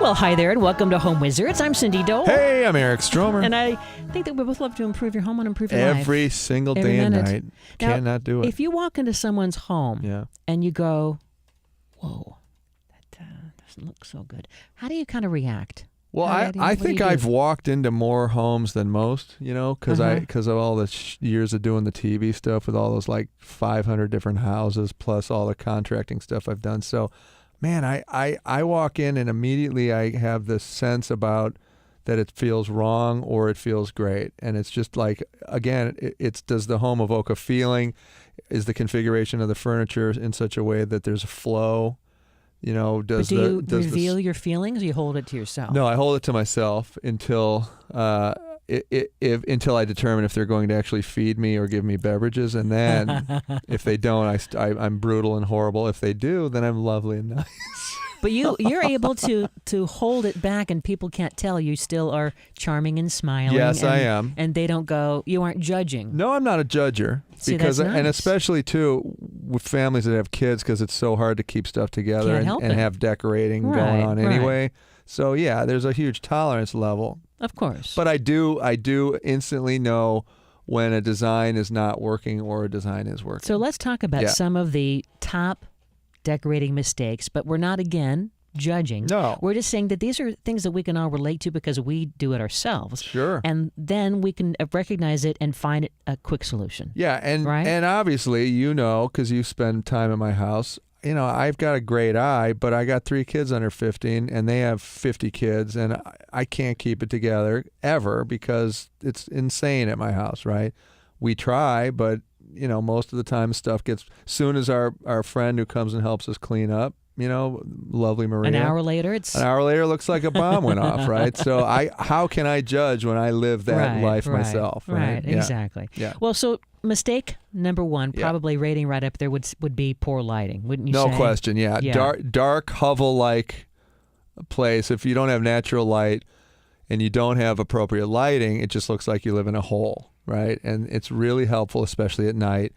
Well, hi there, and welcome to Home Wizards. I'm Cindy Dole. Hey, I'm Eric Stromer. And I think that we both love to improve your home and improve your life. Every single day and night. Now, Cannot do it. If you walk into someone's home and you go, whoa, that doesn't look so good, how do you kind of react? Well, I think I've walked into more homes than most, because of all the years of doing the TV stuff with all those like 500 different houses plus all the contracting stuff I've done. So, man, I walk in and immediately I have this sense about that it feels wrong or it feels great. And it's just like, again, it's does the home evoke a feeling? Is the configuration of the furniture in such a way that there's a flow? Do you reveal your feelings or you hold it to yourself? No, I hold it to myself until until I determine if they're going to actually feed me or give me beverages. And then if they don't, I'm brutal and horrible. If they do, then I'm lovely and nice. But you're able to hold it back and people can't tell. You still are charming and smiling. Yes, I am. And they don't go, you aren't judging. No, I'm not a judger. See, that's nice. And especially, too, with families that have kids, because it's so hard to keep stuff together and have decorating going on anyway. Right. So, yeah, there's a huge tolerance level. Of course. But I do instantly know when a design is not working or a design is working. So let's talk about some of the top decorating mistakes, but we're not, again, judging. No. We're just saying that these are things that we can all relate to because we do it ourselves. Sure. And then we can recognize it and find a quick solution. Yeah, and obviously, because you spend time in my house, I've got a great eye, but I got 3 kids under 15, and they have 50 kids, and I can't keep it together ever because it's insane at my house, right? We try, but most of the time stuff gets, soon as our friend who comes and helps us clean up, lovely Maria. An hour later it looks like a bomb went off, right? So how can I judge when I live that life myself? Right, exactly. Yeah. Well, so mistake number 1, probably rating right up there would be poor lighting, wouldn't you say? No question, yeah. Dark hovel-like place. If you don't have natural light and you don't have appropriate lighting, it just looks like you live in a hole. Right, and it's really helpful, especially at night,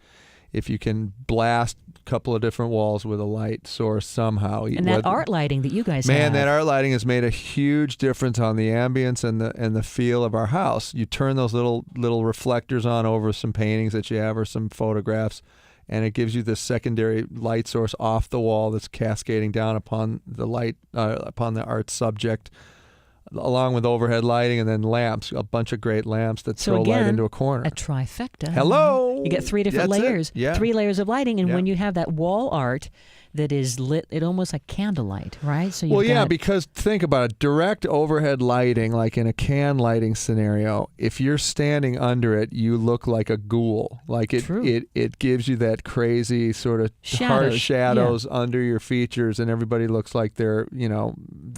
if you can blast a couple of different walls with a light source somehow. And that art lighting that you guys have. Man, that art lighting has made a huge difference on the ambience and the feel of our house. You turn those little reflectors on over some paintings that you have or some photographs, and it gives you this secondary light source off the wall that's cascading down upon the light, upon the art subject, along with overhead lighting and then lamps, a bunch of great lamps that throw light into a corner. A trifecta. Hello! You get 3 different layers, 3 layers of lighting, and when you have that wall art that is lit, it almost like candlelight, right? So because think about it, direct overhead lighting, like in a can lighting scenario, if you're standing under it, you look like a ghoul. Like it gives you that crazy sort of harsh shadows under your features, and everybody looks like they're, they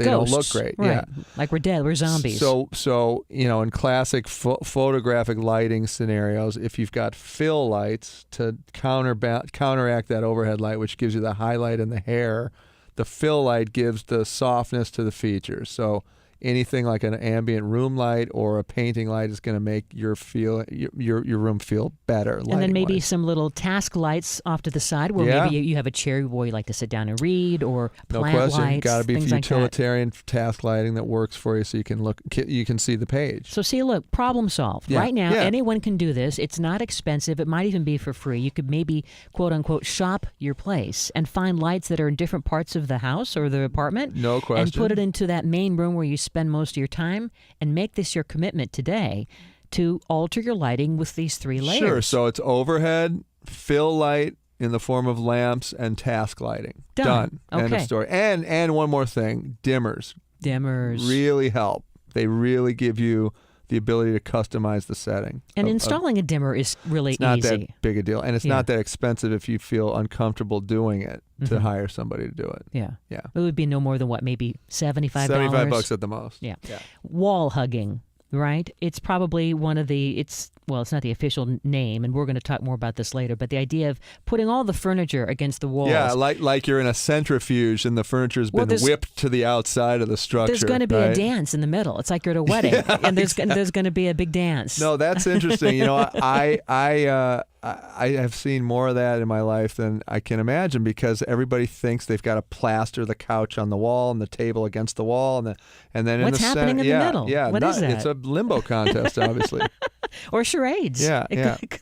don't look great. Right. Yeah. Like we're dead, we're zombies. So in classic photographic lighting scenarios, if you've got fill lights to counteract that overhead light, which gives you the highlight in the hair, the fill light gives the softness to the features. So anything like an ambient room light or a painting light is going to make your room feel better. And then maybe some little task lights off to the side where maybe you have a chair where you like to sit down and read, or plant lights. Got to be utilitarian task lighting that works for you, so you can see the page. So look, problem solved. Yeah. Right now, anyone can do this. It's not expensive. It might even be for free. You could maybe quote unquote shop your place and find lights that are in different parts of the house or the apartment. No question. And put it into that main room where you spend most of your time, and make this your commitment today to alter your lighting with these 3 layers. Sure. So it's overhead, fill light in the form of lamps, and task lighting. Done. Okay. End of story. And one more thing, dimmers. Dimmers really help. They really give you the ability to customize the setting. And installing a dimmer is really easy. It's not that big a deal. And it's not that expensive if you feel uncomfortable doing it to hire somebody to do it. Yeah. Yeah. It would be no more than maybe $75? $75 at the most. Yeah. Wall hugging, right? It's probably one of it's not the official name, and we're going to talk more about this later, but the idea of putting all the furniture against the walls. Yeah, like you're in a centrifuge and the furniture's been whipped to the outside of the structure. There's going to be a dance in the middle. It's like you're at a wedding, and there's going to be a big dance. No, that's interesting. I have seen more of that in my life than I can imagine, because everybody thinks they've got to plaster the couch on the wall and the table against the wall, and then what's in the happening center, in the middle? Yeah, what is that? It's a limbo contest, obviously. Or charades. Yeah.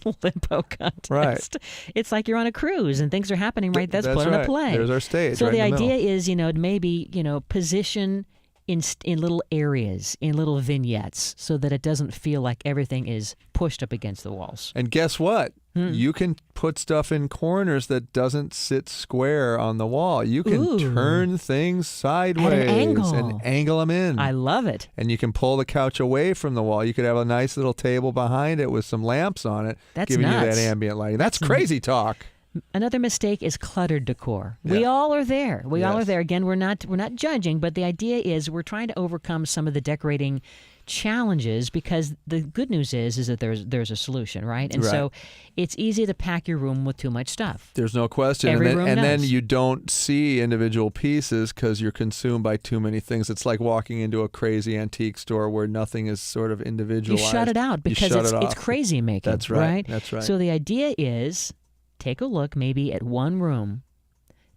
Limbo contest. Right. It's like you're on a cruise and things are happening right. That's put on a play. There's our stage. So right the in idea middle. is, maybe position in little areas, in little vignettes, so that it doesn't feel like everything is pushed up against the walls. And guess what? You can put stuff in corners that doesn't sit square on the wall. You can turn things sideways at an angle. And angle them in. I love it. And you can pull the couch away from the wall. You could have a nice little table behind it with some lamps on it, giving you that ambient lighting. That's crazy talk. Another mistake is cluttered decor. We all are there. We all are there. Again, we're not judging, but the idea is we're trying to overcome some of the decorating challenges, because the good news is that there's a solution, right? And so it's easy to pack your room with too much stuff. There's no question. And then you don't see individual pieces because you're consumed by too many things. It's like walking into a crazy antique store where nothing is sort of individualized. You shut it out because it's crazy making. That's right. That's right. So the idea is, take a look maybe at one room,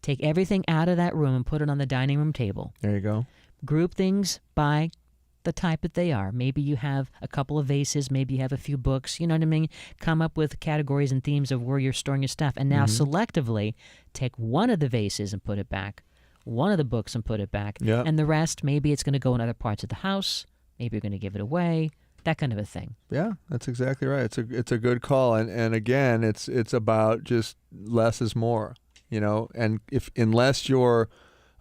take everything out of that room and put it on the dining room table. There you go. Group things by the type that they are. Maybe you have a couple of vases, maybe you have a few books, you know what I mean? Come up with categories and themes of where you're storing your stuff. And now selectively take one of the vases and put it back, one of the books and put it back, and the rest, maybe it's going to go in other parts of the house, maybe you're going to give it away. That kind of a thing. Yeah, that's exactly right. It's a good call, and again, it's about just less is more, And unless you're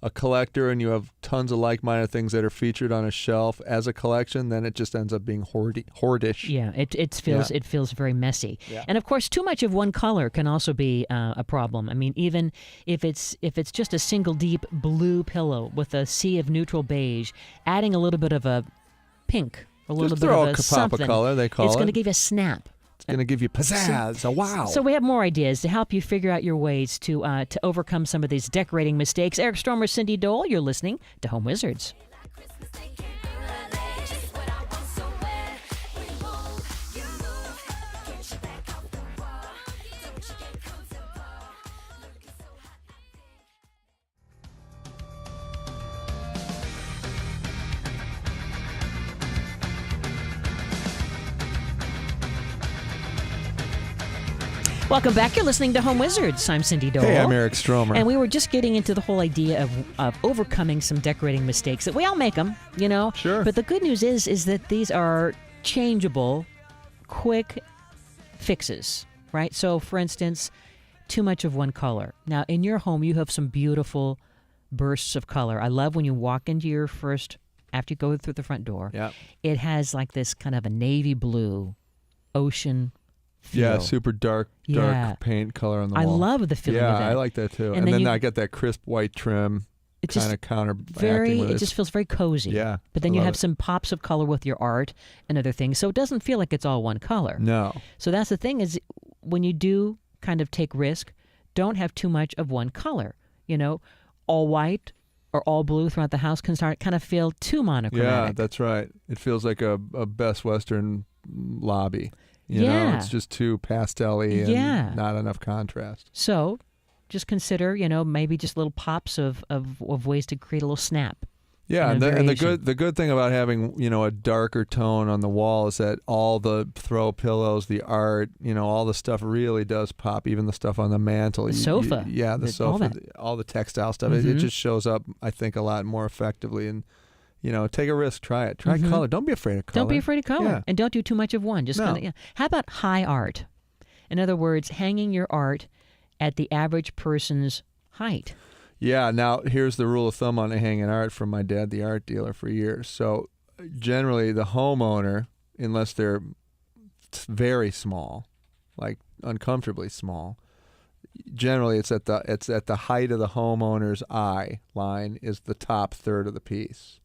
a collector and you have tons of like-minded things that are featured on a shelf as a collection, then it just ends up being hoardish. Yeah, it feels very messy. Yeah. And of course, too much of one color can also be a problem. I mean, even if it's just a single deep blue pillow with a sea of neutral beige, adding a little bit of a pink. A little bit of a something. Color, they call it. It's going to give you a snap. It's going to give you pizzazz, a wow. So we have more ideas to help you figure out your ways to overcome some of these decorating mistakes. Eric Stromer, Cindy Dole, you're listening to Home Wizards. Welcome back. You're listening to Home Wizards. I'm Cindy Dole. Hey, I'm Eric Stromer. And we were just getting into the whole idea of overcoming some decorating mistakes. That we all make them, Sure. But the good news is that these are changeable, quick fixes, right? So, for instance, too much of one color. Now, in your home, you have some beautiful bursts of color. I love when you walk into your after you go through the front door, it has like this kind of a navy blue ocean feel. Yeah, super dark paint color on the wall. I love the feeling of that. Yeah, I like that too. And then I get that crisp white trim, kind of counteracting with it. It just feels very cozy. Yeah. But then you have some pops of color with your art and other things, so it doesn't feel like it's all one color. No. So that's the thing is, when you do kind of take risk, don't have too much of one color. All white or all blue throughout the house can kind of feel too monochromatic. Yeah, that's right. It feels like a Best Western lobby. It's just too pastel-y and not enough contrast. So just consider, maybe just little pops of ways to create a little snap. Yeah, and the good thing about having, a darker tone on the wall is that all the throw pillows, the art, all the stuff really does pop, even the stuff on the mantle. The sofa. The sofa, all the textile stuff. It just shows up, I think, a lot more effectively. And take a risk, try it. Try color. Don't be afraid of color. Don't be afraid of color. Yeah. And don't do too much of one. Just How about high art? In other words, hanging your art at the average person's height. Yeah, now here's the rule of thumb on hanging art from my dad, the art dealer, for years. So generally the homeowner, unless they're very small, like uncomfortably small, generally it's at the height of the homeowner's eye line is the top third of the piece.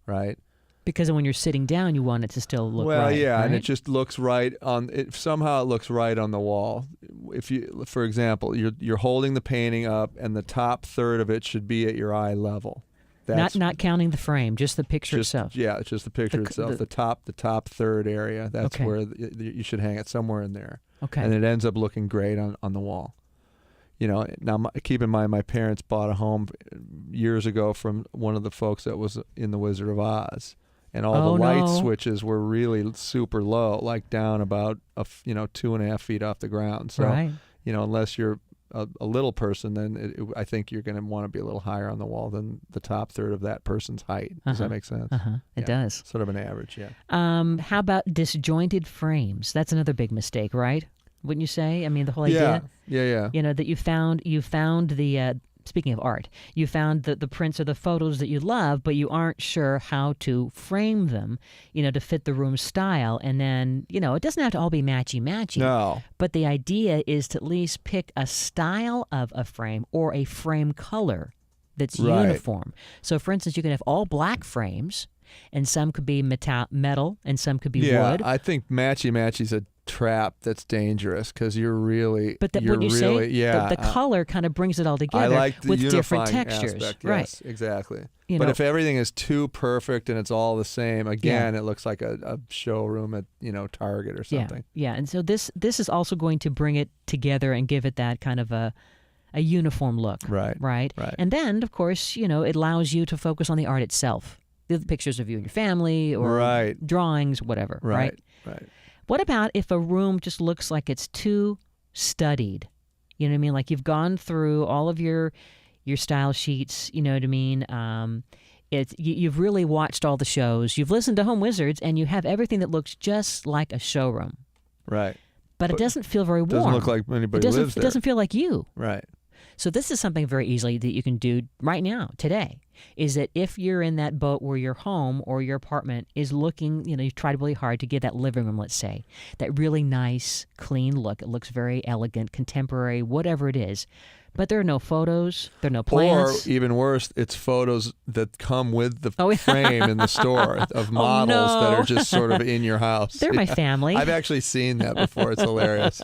Right? Because when you're sitting down, you want it to still look right. Well, yeah, right? And it just looks right on it. Somehow it looks right on the wall. If you, for example, you're holding the painting up, and the top third of it should be at your eye level. Not counting the frame, just the picture itself. Yeah, it's just the picture itself. The top third area. That's where you should hang it, somewhere in there. Okay. And it ends up looking great on the wall. Now keep in mind, my parents bought a home years ago from one of the folks that was in The Wizard of Oz. And all the light switches were really super low, like down about 2.5 feet off the ground. So, right. Unless you're a little person, then I think you're going to want to be a little higher on the wall than the top third of that person's height. Does that make sense? It does. Sort of an average, yeah. How about disjointed frames? That's another big mistake, right? Wouldn't you say? I mean, the whole idea. Yeah. That you found the. Speaking of art, you found the prints or the photos that you love, but you aren't sure how to frame them, to fit the room style. And then, it doesn't have to all be matchy-matchy. No. But the idea is to at least pick a style of a frame or a frame color that's uniform. So, for instance, you can have all black frames, and some could be metal, and some could be wood. Yeah, I think matchy-matchy's a trap that's dangerous because you're really the color kind of brings it all together. I like the with different textures aspect, right? Yes, exactly. But if everything is too perfect and it's all the same, again, it looks like a showroom at Target or something. Yeah. And so this is also going to bring it together and give it that kind of a uniform look. Right. And then, of course, it allows you to focus on the art itself, the pictures of you and your family or drawings, whatever. Right. What about if a room just looks like it's too studied? You know what I mean? Like you've gone through all of your style sheets, you know what I mean? You've really watched all the shows. You've listened to Home Wizards, and you have everything that looks just like a showroom. Right. But it doesn't feel very warm. It doesn't look like anybody lives there. It doesn't feel like you. Right. So this is something very easily that you can do right now, today, is that if you're in that boat where your home or your apartment is looking, you've tried really hard to get that living room, let's say, that really nice, clean look. It looks very elegant, contemporary, whatever it is. But there are no photos. There are no plans. Or even worse, it's photos that come with the frame in the store of models that are just sort of in your house. They're my family. I've actually seen that before. It's hilarious.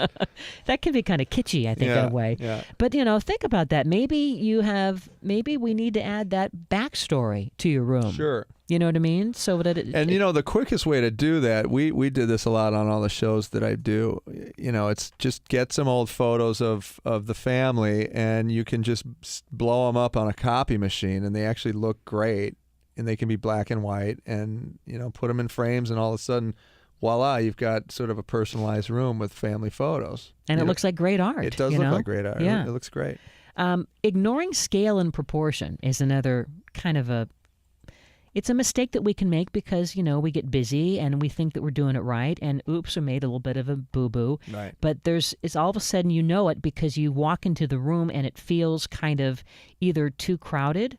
That can be kind of kitschy, I think, in a way. Yeah. But, think about that. Maybe we need to add that backstory to your room. Sure. You know what I mean? So that the quickest way to do that, we did this a lot on all the shows that I do. It's just get some old photos of the family, and you can just blow them up on a copy machine, and they actually look great, and they can be black and white, and put them in frames, and all of a sudden, voila, you've got sort of a personalized room with family photos. And it looks like great art. It does look like great art. Yeah. It looks great. Ignoring scale and proportion is another kind of it's a mistake that we can make because, we get busy and we think that we're doing it right, and oops, we made a little bit of a boo-boo. Right. But it's all of a sudden it because you walk into the room and it feels kind of either too crowded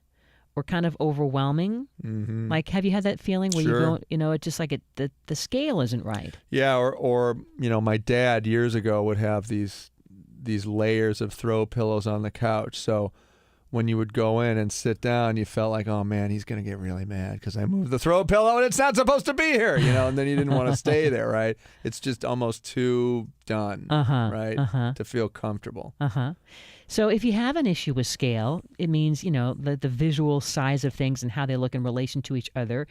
or kind of overwhelming. Mm-hmm. Like, have you had that feeling where Sure. you go, it's just like the scale isn't right? Yeah, or my dad years ago would have these layers of throw pillows on the couch, so when you would go in and sit down, you felt like, oh man, he's going to get really mad because I moved the throw pillow and it's not supposed to be here, and then you didn't want to stay there, right? It's just almost too done, right? To feel comfortable. So if you have an issue with scale, it means, the visual size of things and how they look in relation to each other.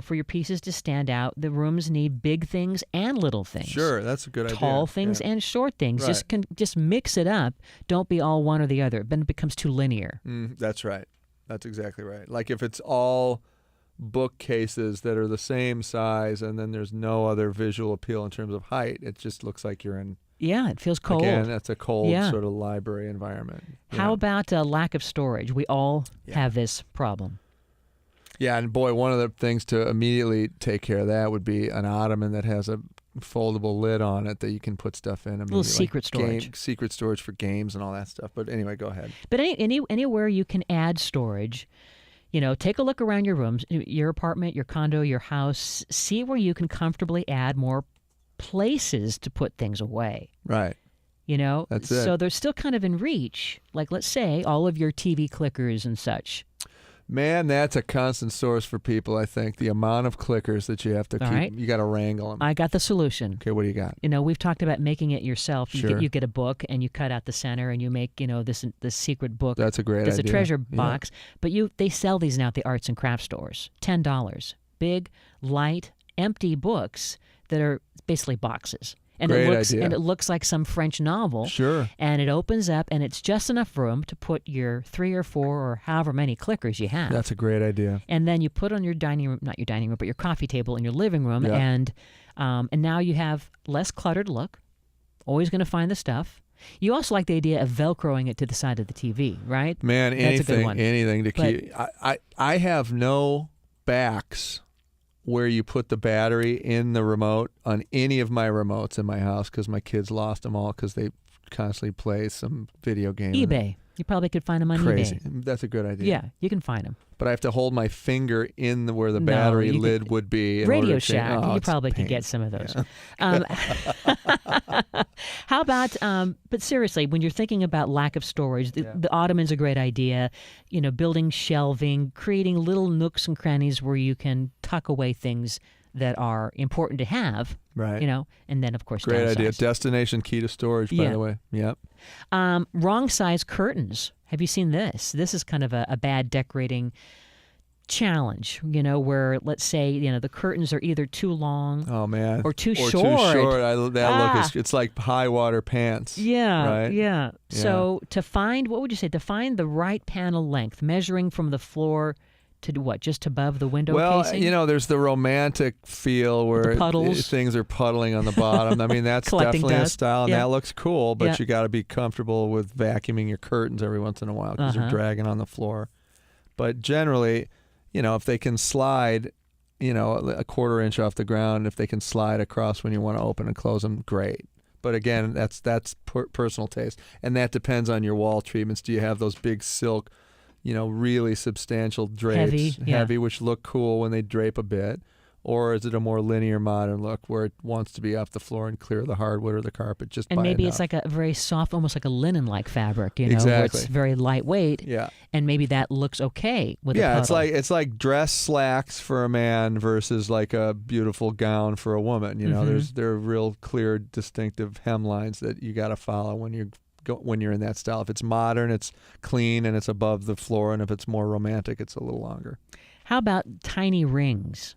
For your pieces to stand out, the rooms need big things and little things. Sure, that's a good idea. Tall things and short things. Right. Just mix it up. Don't be all one or the other. Then it becomes too linear. That's right. That's exactly right. Like if it's all bookcases that are the same size and then there's no other visual appeal in terms of height, it just looks like you're in... Yeah, it feels cold. Again, that's a cold sort of library environment. How about lack of storage? We all have this problem. Yeah, and boy, one of the things to immediately take care of that would be an ottoman that has a foldable lid on it that you can put stuff in. A little secret storage. Secret storage for games and all that stuff. But anyway, go ahead. But anywhere you can add storage, take a look around your rooms, your apartment, your condo, your house. See where you can comfortably add more places to put things away. Right. That's it. So they're still kind of in reach. Like, let's say, all of your TV clickers and such. Man, that's a constant source for people, I think. The amount of clickers that you have to keep. Right. You got to wrangle them. I got the solution. Okay, what do you got? We've talked about making it yourself. Sure. You get a book and you cut out the center and you make, this secret book. That's a great idea. It's a treasure box. But they sell these now at the arts and crafts stores. $10. Big, light, empty books that are basically boxes. And Great it looks idea. and it looks like some French novel. Sure. And it opens up, and it's just enough room to put your 3 or 4 or however many clickers you have. That's a great idea. And then you put on your dining room, not your dining room, but your coffee table in your living room, Yeah. and now you have less cluttered look. Always going to find the stuff. You also like the idea of Velcroing it to the side of the TV, right? Man, That's a good one. anything to keep. I have no backs where you put the battery in the remote on any of my remotes in my house because my kids lost them all because they constantly play some video game. eBay. You probably could find them on Crazy. eBay. That's a good idea. Yeah, you can find them. But I have to hold my finger in where the battery lid would be. Radio Shack. You probably could get some of those. Yeah. How about, but seriously, when you're thinking about lack of storage, the ottoman's a great idea. You know, building shelving, creating little nooks and crannies where you can tuck away things that are important to have. Right. You know, and then, of course, great downsize. idea. Destination key to storage, by the way. Yep. Wrong size curtains. Have you seen this? This is kind of a bad decorating challenge, you know, where let's say, you know, the curtains are either too long or too short. Look is, it's like high water pants. Yeah, right? yeah. So to find, what would you say, to find the right panel length, measuring from the floor to what, just above the window casing? You know, there's the romantic feel where things are puddling on the bottom. I mean, that's definitely a style, and that looks cool, but you got to be comfortable with vacuuming your curtains every once in a while because they're dragging on the floor. But generally, you know, if they can slide, you know, a 1/4 inch off the ground, if they can slide across when you want to open and close them, great. But again, that's personal taste, and that depends on your wall treatments. Do you have those big silk, you know, really substantial drapes, heavy, which look cool when they drape a bit? Or is it a more linear modern look where it wants to be off the floor and clear the hardwood or the carpet just and by maybe enough? It's like a very soft, almost like a linen-like fabric, you know, exactly. where it's very lightweight. Yeah. And maybe that looks okay with a puddle. it's like dress slacks for a man versus like a beautiful gown for a woman. You know, there are real clear, distinctive hemlines that you got to follow when you're in that style. If it's modern, it's clean and it's above the floor, and if it's more romantic, it's a little longer. How about tiny rings?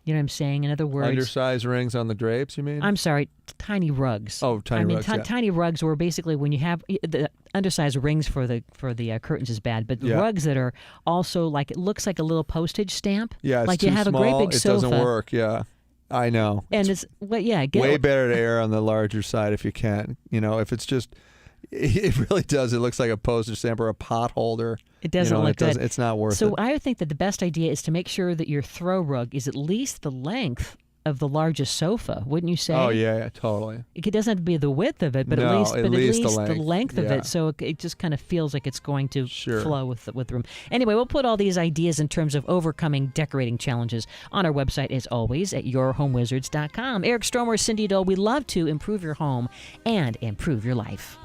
You know what I'm saying? In other words, undersized rings on the drapes, you mean? I'm sorry, tiny rugs. Oh, tiny rugs. Tiny rugs, where basically when you have the undersized rings for the curtains is bad, but rugs that are also like, it looks like a little postage stamp. Yeah, it's like too you have small, a great big sofa. It doesn't work. Yeah, I know. And it's way better to err on the larger side if you can. You know, if it's just. It really does. It looks like a postage stamp or a pot holder. It doesn't look good. It's not worth it. So I would think that the best idea is to make sure that your throw rug is at least the length of the largest sofa, wouldn't you say? Oh, yeah, totally. It doesn't have to be the width of it, but at least the length of it, so it just kind of feels like it's going to flow with the room. Anyway, we'll put all these ideas in terms of overcoming decorating challenges on our website, as always, at yourhomewizards.com. Eric Stromer, Cindy Dole, we love to improve your home and improve your life.